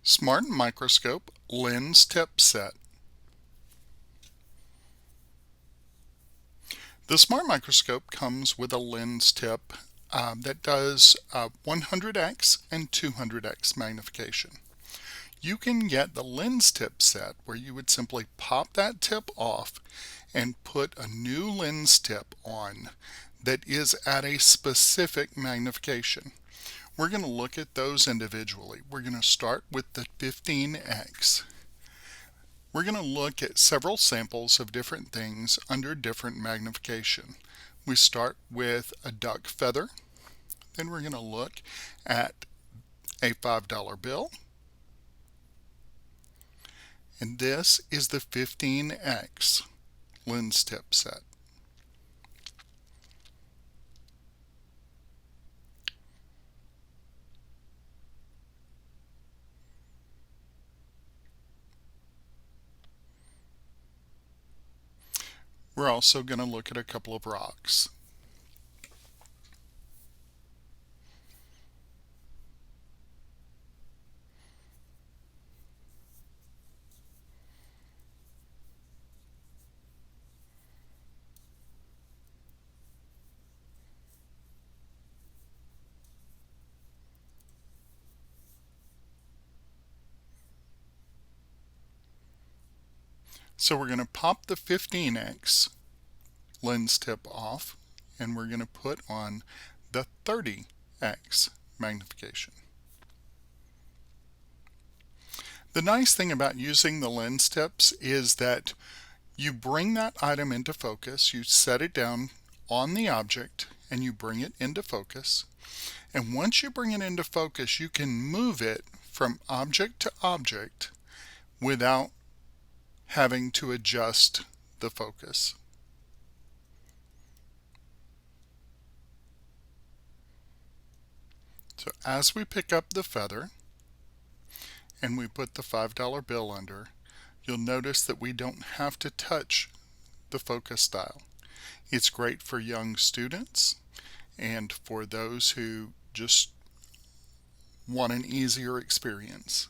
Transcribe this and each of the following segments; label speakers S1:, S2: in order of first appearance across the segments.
S1: SmartMicroScope Lens Tip Set. The SmartMicroScope comes with a lens tip that does 100x and 200x magnification. You can get the lens tip set where you would simply pop that tip off and put a new lens tip on that is at a specific magnification. We're going to look at those individually. We're going to start with the 15x. We're going to look at several samples of different things under different magnification. We start with a duck feather, then we're going to look at a $5 bill, and this is the 15x lens tip set. We're also going to look at a couple of rocks. So we're going to pop the 15x lens tip off, and we're going to put on the 30x magnification. The nice thing about using the lens tips is that you bring that item into focus, you set it down on the object, and you bring it into focus. And once you bring it into focus, you can move it from object to object without having to adjust the focus. So as we pick up the feather and we put the $5 bill under, you'll notice that we don't have to touch the focus dial. It's great for young students and for those who just want an easier experience.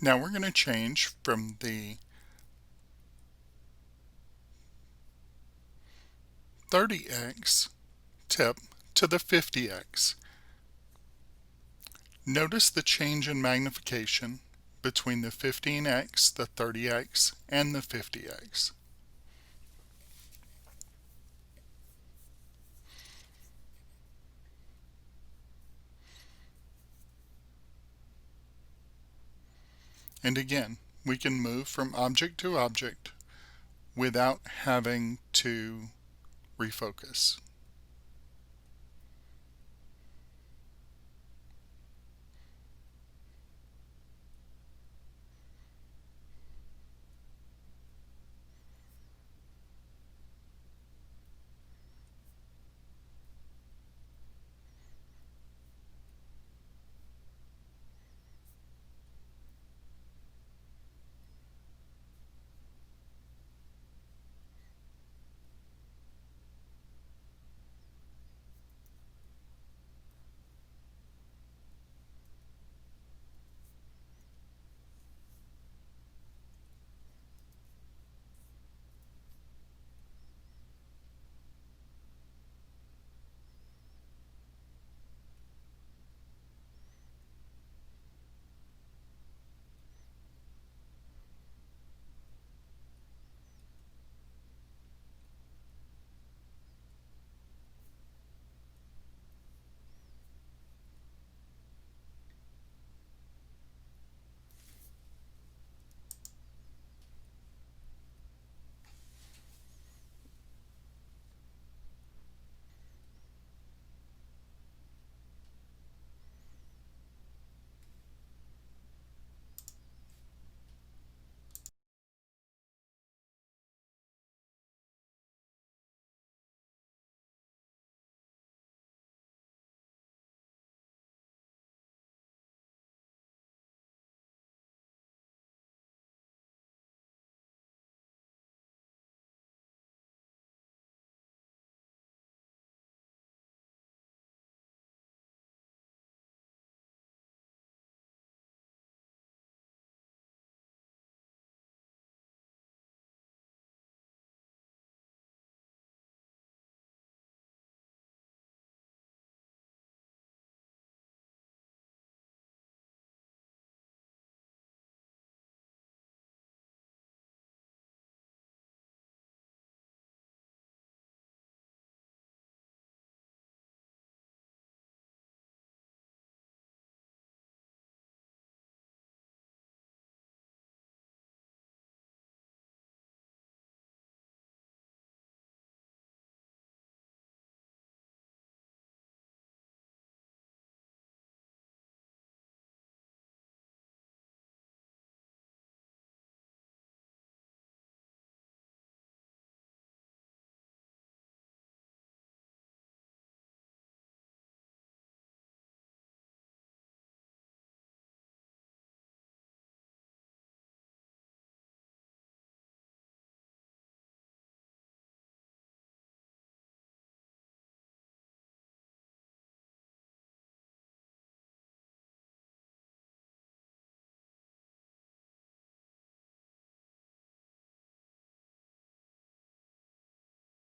S1: Now we're going to change from the 30x tip to the 50x. Notice the change in magnification between the 15x, the 30x, and the 50x. And again, we can move from object to object without having to refocus.